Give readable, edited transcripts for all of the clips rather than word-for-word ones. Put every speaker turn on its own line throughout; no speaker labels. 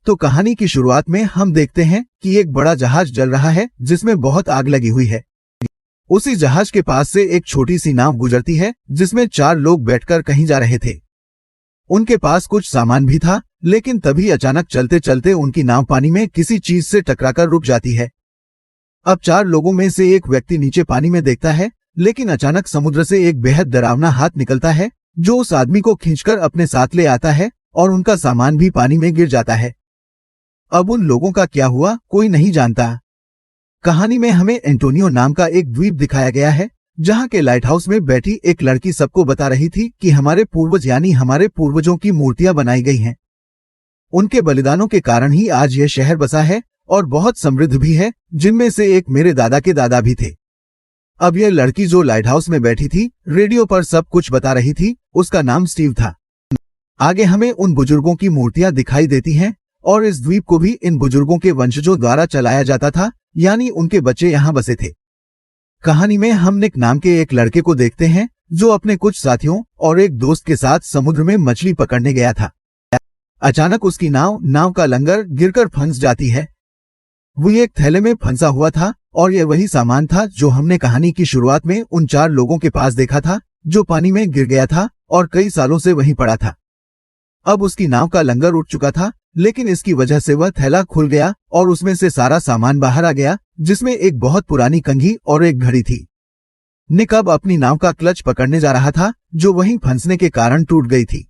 तो कहानी की शुरुआत में हम देखते हैं कि एक बड़ा जहाज जल रहा है जिसमें बहुत आग लगी हुई है। उसी जहाज के पास से एक छोटी सी नाव गुजरती है जिसमें 4 लोग बैठकर कहीं जा रहे थे। उनके पास कुछ सामान भी था, लेकिन तभी अचानक चलते चलते उनकी नाव पानी में किसी चीज से टकराकर रुक जाती है। अब 4 लोगों में से एक व्यक्ति नीचे पानी में देखता है, लेकिन अचानक समुद्र से एक बेहद डरावना हाथ निकलता है जो उस आदमी को खींचकर अपने साथ ले आता है और उनका सामान भी पानी में गिर जाता है। अब उन लोगों का क्या हुआ कोई नहीं जानता। कहानी में हमें एंटोनियो नाम का एक द्वीप दिखाया गया है जहां के लाइट हाउस में बैठी एक लड़की सबको बता रही थी कि हमारे पूर्वज यानी हमारे पूर्वजों की मूर्तियां बनाई गई हैं। उनके बलिदानों के कारण ही आज यह शहर बसा है और बहुत समृद्ध भी है, जिनमें से एक मेरे दादा के दादा भी थे। अब यह लड़की जो लाइट हाउस में बैठी थी रेडियो पर सब कुछ बता रही थी, उसका नाम स्टीव था। आगे हमें उन बुजुर्गों की मूर्तियां दिखाई देती हैं और इस द्वीप को भी इन बुजुर्गों के वंशजों द्वारा चलाया जाता था, यानी उनके बच्चे यहाँ बसे थे। कहानी में हम निक नाम के एक लड़के को देखते हैं जो अपने कुछ साथियों और एक दोस्त के साथ समुद्र में मछली पकड़ने गया था। अचानक उसकी नाव का लंगर गिरकर फंस जाती है। वो एक थैले में फंसा हुआ था और यह वही सामान था जो हमने कहानी की शुरुआत में उन 4 लोगों के पास देखा था जो पानी में गिर गया था और कई सालों से वहीं पड़ा था। अब उसकी नाव का लंगर उठ चुका था, लेकिन इसकी वजह से वह थैला खुल गया और उसमें से सारा सामान बाहर आ गया, जिसमें एक बहुत पुरानी कंघी और एक घड़ी थी। निक अब अपनी नाव का क्लच पकड़ने जा रहा था जो वहीं फंसने के कारण टूट गई थी।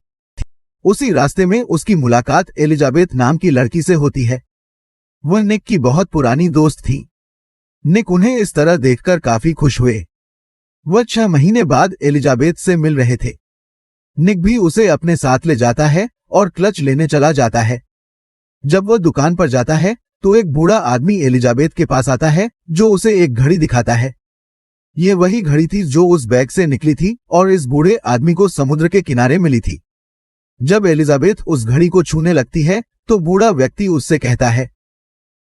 उसी रास्ते में उसकी मुलाकात एलिजाबेथ नाम की लड़की से होती है। वह निक की बहुत पुरानी दोस्त थी। निक उन्हें इस तरह देखकर काफी खुश हुए। वह 6 महीने बाद एलिजाबेथ से मिल रहे थे। निक भी उसे अपने साथ ले जाता है और क्लच लेने चला जाता है। जब वह दुकान पर जाता है तो एक बूढ़ा आदमी एलिजाबेथ के पास आता है जो उसे एक घड़ी दिखाता है। ये वही घड़ी थी जो उस बैग से निकली थी और इस बूढ़े आदमी को समुद्र के किनारे मिली थी। जब एलिजाबेथ उस घड़ी को छूने लगती है तो बूढ़ा व्यक्ति उससे कहता है,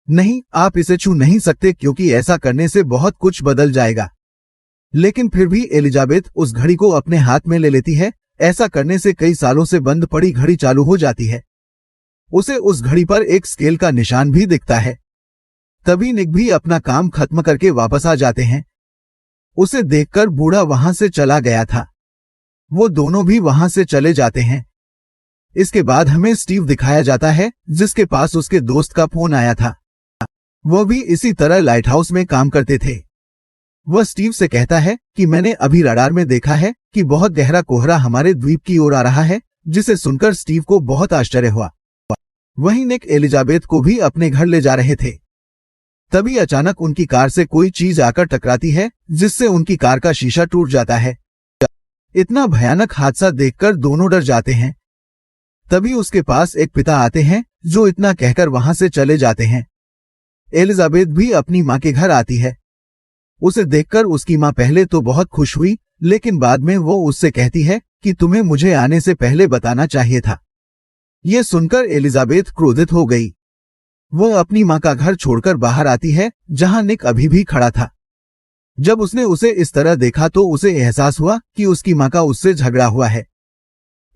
नहीं, आप इसे छू नहीं सकते क्योंकि ऐसा करने से बहुत कुछ बदल जाएगा। लेकिन फिर भी एलिजाबेथ उस घड़ी को अपने हाथ में ले लेती है। ऐसा करने से कई सालों से बंद पड़ी घड़ी चालू हो जाती है। उसे उस घड़ी पर एक स्केल का निशान भी दिखता है। तभी निक भी अपना काम खत्म करके वापस आ जाते हैं। उसे देखकर बूढ़ा वहां से चला गया था। वो दोनों भी वहां से चले जाते हैं। इसके बाद हमें स्टीव दिखाया जाता है जिसके पास उसके दोस्त का फोन आया था। वह भी इसी तरह लाइट हाउस में काम करते थे। वह स्टीव से कहता है कि मैंने अभी रडार में देखा है कि बहुत गहरा कोहरा हमारे द्वीप की ओर आ रहा है, जिसे सुनकर स्टीव को बहुत आश्चर्य हुआ। वहीं निक एलिजाबेथ को भी अपने घर ले जा रहे थे। तभी अचानक उनकी कार से कोई चीज आकर टकराती है जिससे उनकी कार का शीशा टूट जाता है। इतना भयानक हादसा देखकर दोनों डर जाते हैं। तभी उसके पास एक पिता आते हैं जो इतना कहकर वहां से चले जाते हैं। एलिजाबेथ भी अपनी मां के घर आती है। उसे देखकर उसकी मां पहले तो बहुत खुश हुई, लेकिन बाद में वो उससे कहती है कि तुम्हें मुझे आने से पहले बताना चाहिए था। यह सुनकर एलिजाबेथ क्रोधित हो गई। वह अपनी मां का घर छोड़कर बाहर आती है जहां निक अभी भी खड़ा था। जब उसने उसे इस तरह देखा तो उसे एहसास हुआ कि उसकी मां का उससे झगड़ा हुआ है।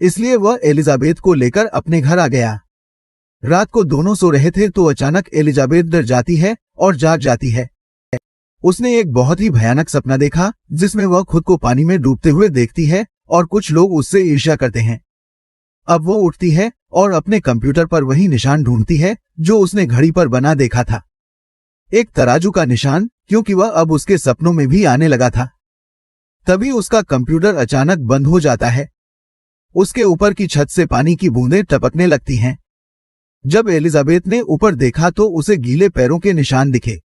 इसलिए वह एलिजाबेथ को लेकर अपने घर आ गया। रात को दोनों सो रहे थे तो अचानक एलिजाबेथ डर जाती है और जाग जाती है। उसने एक बहुत ही भयानक सपना देखा जिसमें वह खुद को पानी में डूबते हुए देखती है और कुछ लोग उससे ईर्ष्या करते हैं। अब वो उठती है और अपने कंप्यूटर पर वही निशान ढूंढती है जो उसने घड़ी पर बना देखा था, एक तराजू का निशान, क्योंकि वह अब उसके सपनों में भी आने लगा था। तभी उसका कंप्यूटर अचानक बंद हो जाता है। उसके ऊपर की छत से पानी की बूंदें टपकने लगती हैं। जब एलिजाबेथ ने ऊपर देखा तो उसे गीले पैरों के निशान दिखे।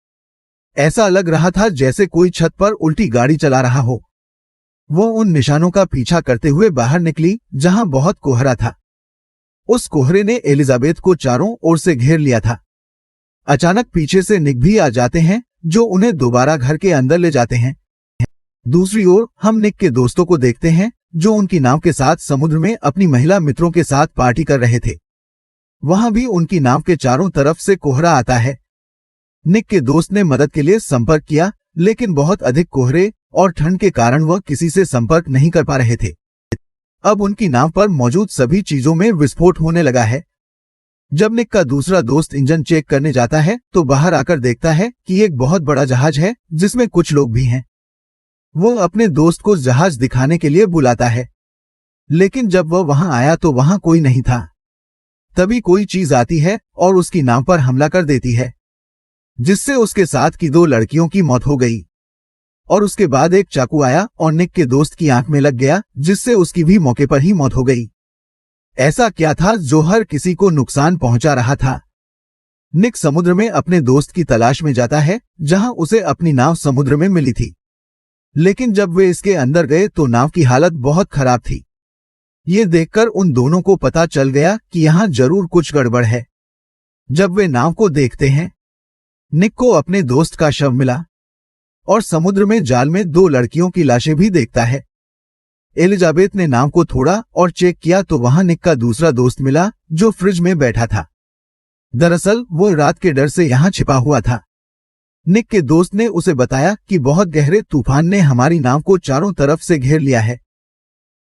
ऐसा लग रहा था जैसे कोई छत पर उल्टी गाड़ी चला रहा हो। वो उन निशानों का पीछा करते हुए बाहर निकली जहां बहुत कोहरा था। उस कोहरे ने एलिजाबेथ को चारों ओर से घेर लिया था। अचानक पीछे से निक भी आ जाते हैं जो उन्हें दोबारा घर के अंदर ले जाते हैं। दूसरी ओर हम निक के दोस्तों को देखते हैं जो उनकी नाव के साथ समुद्र में अपनी महिला मित्रों के साथ पार्टी कर रहे थे। वहां भी उनकी नाव के चारों तरफ से कोहरा आता है। निक के दोस्त ने मदद के लिए संपर्क किया, लेकिन बहुत अधिक कोहरे और ठंड के कारण वह किसी से संपर्क नहीं कर पा रहे थे। अब उनकी नाव पर मौजूद सभी चीजों में विस्फोट होने लगा है। जब निक का दूसरा दोस्त इंजन चेक करने जाता है तो बाहर आकर देखता है कि एक बहुत बड़ा जहाज है जिसमें कुछ लोग भी हैं। वो अपने दोस्त को जहाज दिखाने के लिए बुलाता है, लेकिन जब वह वहां आया तो वहां कोई नहीं था। तभी कोई चीज आती है और उसकी नाव पर हमला कर देती है, जिससे उसके साथ की 2 लड़कियों की मौत हो गई। और उसके बाद एक चाकू आया और निक के दोस्त की आंख में लग गया, जिससे उसकी भी मौके पर ही मौत हो गई। ऐसा क्या था जो हर किसी को नुकसान पहुंचा रहा था? निक समुद्र में अपने दोस्त की तलाश में जाता है, जहां उसे अपनी नाव समुद्र में मिली थी। लेकिन जब वे इसके अंदर गए तो नाव की हालत बहुत खराब थी। ये देखकर उन दोनों को पता चल गया कि यहां जरूर कुछ गड़बड़ है। जब वे नाव को देखते हैं, निक को अपने दोस्त का शव मिला और समुद्र में जाल में 2 लड़कियों की लाशें भी देखता है। एलिजाबेथ ने नाव को तोड़ा और चेक किया तो वहां निक का दूसरा दोस्त मिला, जो फ्रिज में बैठा था। दरअसल वो रात के डर से यहां छिपा हुआ था। निक के दोस्त ने उसे बताया कि बहुत गहरे तूफान ने हमारी नाव को चारों तरफ से घेर लिया है।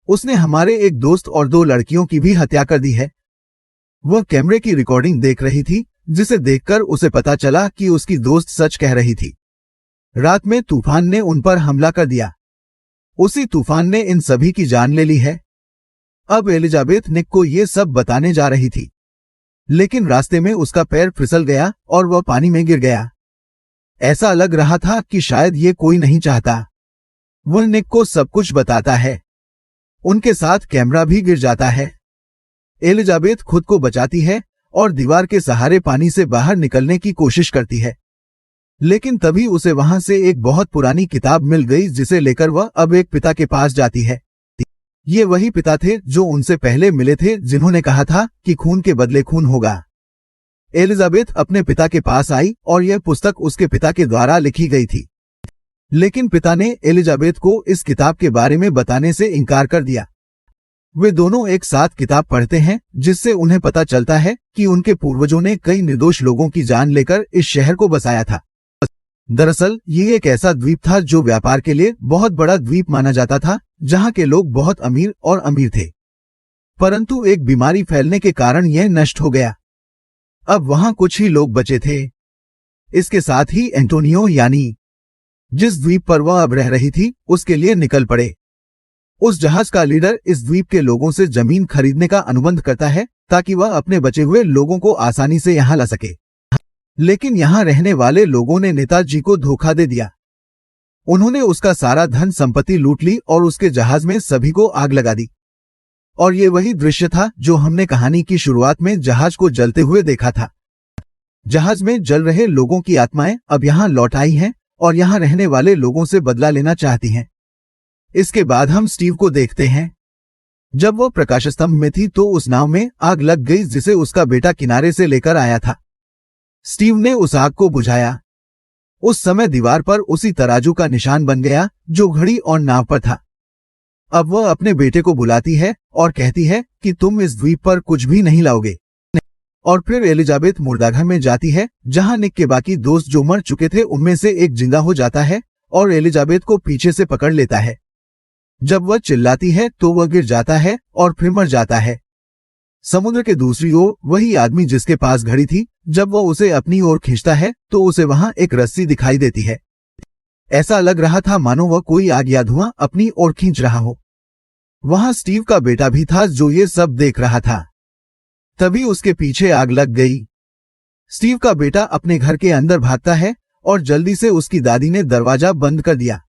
उसने हमारे एक दोस्त और 2 लड़कियों की भी हत्या कर दी है। वह कैमरे की रिकॉर्डिंग देख रही थी, जिसे देखकर उसे पता चला कि उसकी दोस्त सच कह रही थी। रात में तूफान ने उन पर हमला कर दिया। उसी तूफान ने इन सभी की जान ले ली है। अब एलिजाबेथ निक को ये सब बताने जा रही थी, लेकिन रास्ते में उसका पैर फिसल गया और वह पानी में गिर गया। ऐसा लग रहा था कि शायद ये कोई नहीं चाहता। वह निक को सब कुछ बताता है। उनके साथ कैमरा भी गिर जाता है। एलिजाबेथ खुद को बचाती है और दीवार के सहारे पानी से बाहर निकलने की कोशिश करती है, लेकिन तभी उसे वहां से एक बहुत पुरानी किताब मिल गई, जिसे लेकर वह अब एक पिता के पास जाती है। ये वही पिता थे जो उनसे पहले मिले थे, जिन्होंने कहा था कि खून के बदले खून होगा। एलिजाबेथ अपने पिता के पास आई और यह पुस्तक उसके पिता के द्वारा लिखी गई थी, लेकिन पिता ने एलिजाबेथ को इस किताब के बारे में बताने से इनकार कर दिया। वे दोनों एक साथ किताब पढ़ते हैं, जिससे उन्हें पता चलता है कि उनके पूर्वजों ने कई निर्दोष लोगों की जान लेकर इस शहर को बसाया था। दरअसल ये एक ऐसा द्वीप था जो व्यापार के लिए बहुत बड़ा द्वीप माना जाता था, जहां के लोग बहुत अमीर और अमीर थे। परंतु एक बीमारी फैलने के कारण यह नष्ट हो गया। अब वहां कुछ ही लोग बचे थे। इसके साथ ही एंटोनियो, यानी जिस द्वीप पर वह अब रह रही थी, उसके लिए निकल पड़े। उस जहाज का लीडर इस द्वीप के लोगों से जमीन खरीदने का अनुबंध करता है, ताकि वह अपने बचे हुए लोगों को आसानी से यहां ला सके। लेकिन यहां रहने वाले लोगों ने नेताजी को धोखा दे दिया। उन्होंने उसका सारा धन संपत्ति लूट ली और उसके जहाज में सभी को आग लगा दी। और ये वही दृश्य था जो हमने कहानी की शुरुआत में जहाज को जलते हुए देखा था। जहाज में जल रहे लोगों की आत्माएं अब यहां लौट आई हैं और यहां रहने वाले लोगों से बदला लेना चाहती हैं। इसके बाद हम स्टीव को देखते हैं। जब वह प्रकाश स्तंभ में थी तो उस नाव में आग लग गई, जिसे उसका बेटा किनारे से लेकर आया था। स्टीव ने उस आग को बुझाया। उस समय दीवार पर उसी तराजू का निशान बन गया जो घड़ी और नाव पर था। अब वह अपने बेटे को बुलाती है और कहती है कि तुम इस द्वीप पर कुछ भी नहीं लाओगे। और फिर एलिजाबेथ मुर्दाघर में जाती है, जहां निक के बाकी दोस्त जो मर चुके थे उनमें से एक जिंदा हो जाता है और एलिजाबेथ को पीछे से पकड़ लेता है। जब वह चिल्लाती है तो वह गिर जाता है और फिर मर जाता है। समुद्र के दूसरी ओर वही आदमी जिसके पास घड़ी थी, जब वह उसे अपनी ओर खींचता है तो उसे वहां एक रस्सी दिखाई देती है। ऐसा लग रहा था मानो वह कोई आग या धुआं अपनी ओर खींच रहा हो। वहां स्टीव का बेटा भी था जो ये सब देख रहा था। तभी उसके पीछे आग लग गई। स्टीव का बेटा अपने घर के अंदर भागता है और जल्दी से उसकी दादी ने दरवाजा बंद कर दिया।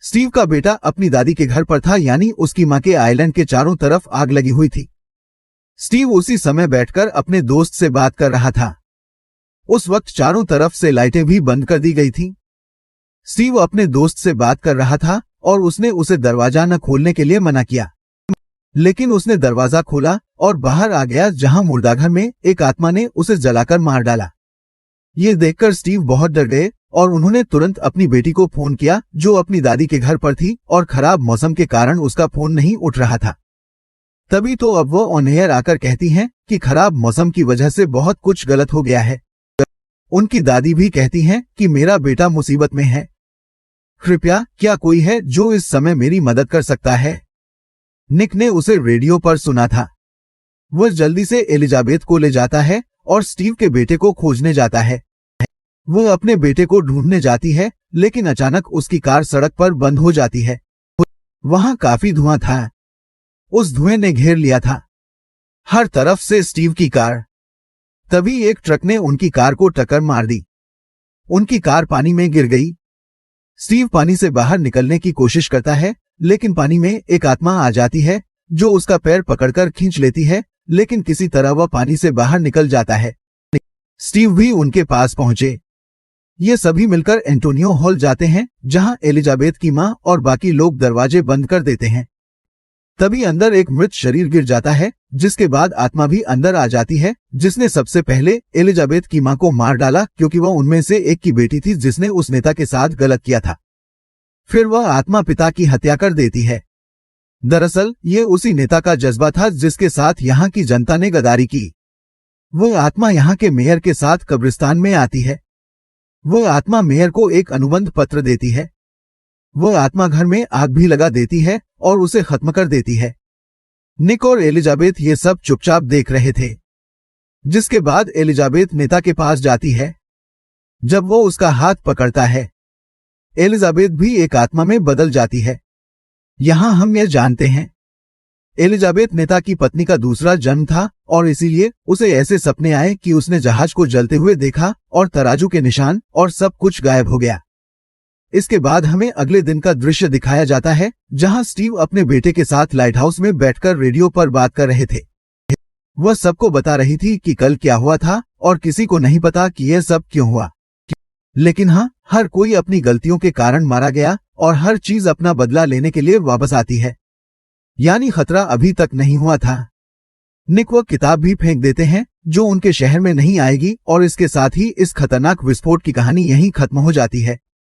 स्टीव का बेटा अपनी दादी के घर पर था, यानी उसकी मां के आइलैंड के चारों तरफ आग लगी हुई थी। स्टीव उसी समय बैठकर अपने दोस्त से बात कर रहा था। उस वक्त चारों तरफ से लाइटें भी बंद कर दी गई थी। स्टीव अपने दोस्त से बात कर रहा था और उसने उसे दरवाजा न खोलने के लिए मना किया, लेकिन उसने दरवाजा खोला और बाहर आ गया, जहां मुर्दाघर में एक आत्मा ने उसे जलाकर मार डाला। ये देखकर स्टीव बहुत डर गए और उन्होंने तुरंत अपनी बेटी को फोन किया, जो अपनी दादी के घर पर थी और खराब मौसम के कारण उसका फोन नहीं उठ रहा था। तभी तो अब वो ऑन एयर आकर कहती हैं कि खराब मौसम की वजह से बहुत कुछ गलत हो गया है। उनकी दादी भी कहती हैं कि मेरा बेटा मुसीबत में है। कृपया क्या कोई है जो इस समय मेरी मदद कर सकता है? निक ने उसे रेडियो पर सुना था। वह जल्दी से एलिजाबेथ को ले जाता है और स्टीव के बेटे को खोजने जाता है। वह अपने बेटे को ढूंढने जाती है, लेकिन अचानक उसकी कार सड़क पर बंद हो जाती है। वहां काफी धुआं था। उस धुएं ने घेर लिया था हर तरफ से स्टीव की कार। तभी एक ट्रक ने उनकी कार को टक्कर मार दी। उनकी कार पानी में गिर गई। स्टीव पानी से बाहर निकलने की कोशिश करता है, लेकिन पानी में एक आत्मा आ जाती है जो उसका पैर पकड़कर खींच लेती है, लेकिन किसी तरह वह पानी से बाहर निकल जाता है। स्टीव भी उनके पास पहुंचे। ये सभी मिलकर एंटोनियो हॉल जाते हैं, जहां एलिजाबेथ की मां और बाकी लोग दरवाजे बंद कर देते हैं। तभी अंदर एक मृत शरीर गिर जाता है, जिसके बाद आत्मा भी अंदर आ जाती है, जिसने सबसे पहले एलिजाबेथ की मां को मार डाला, क्योंकि वह उनमें से एक की बेटी थी जिसने उस नेता के साथ गलत किया था। फिर वह आत्मा पिता की हत्या कर देती है। दरअसल ये उसी नेता का जज्बा था जिसके साथ यहाँ की जनता ने गद्दारी की। वह आत्मा यहाँ के मेयर के साथ कब्रिस्तान में आती है। वह आत्मा मेयर को एक अनुबंध पत्र देती है। वह आत्मा घर में आग भी लगा देती है और उसे खत्म कर देती है। निक और एलिजाबेथ ये सब चुपचाप देख रहे थे। जिसके बाद एलिजाबेथ नेता के पास जाती है। जब वो उसका हाथ पकड़ता है, एलिजाबेथ भी एक आत्मा में बदल जाती है। यहां हम यह जानते हैं, एलिजाबेथ नेता की पत्नी का दूसरा जन्म था और इसीलिए उसे ऐसे सपने आए कि उसने जहाज को जलते हुए देखा और तराजू के निशान और सब कुछ गायब हो गया। इसके बाद हमें अगले दिन का दृश्य दिखाया जाता है, जहां स्टीव अपने बेटे के साथ लाइट हाउस में बैठकर रेडियो पर बात कर रहे थे। वह सबको बता रही थी कि कल क्या हुआ था और किसी को नहीं पता कि यह सब क्यों हुआ। लेकिन हाँ, हर कोई अपनी गलतियों के कारण मारा गया और हर चीज अपना बदला लेने के लिए वापस आती है। यानी खतरा अभी तक नहीं हुआ था। निक वह किताब भी फेंक देते हैं जो उनके शहर में नहीं आएगी और इसके साथ ही इस खतरनाक विस्फोट की कहानी यहीं खत्म हो जाती है।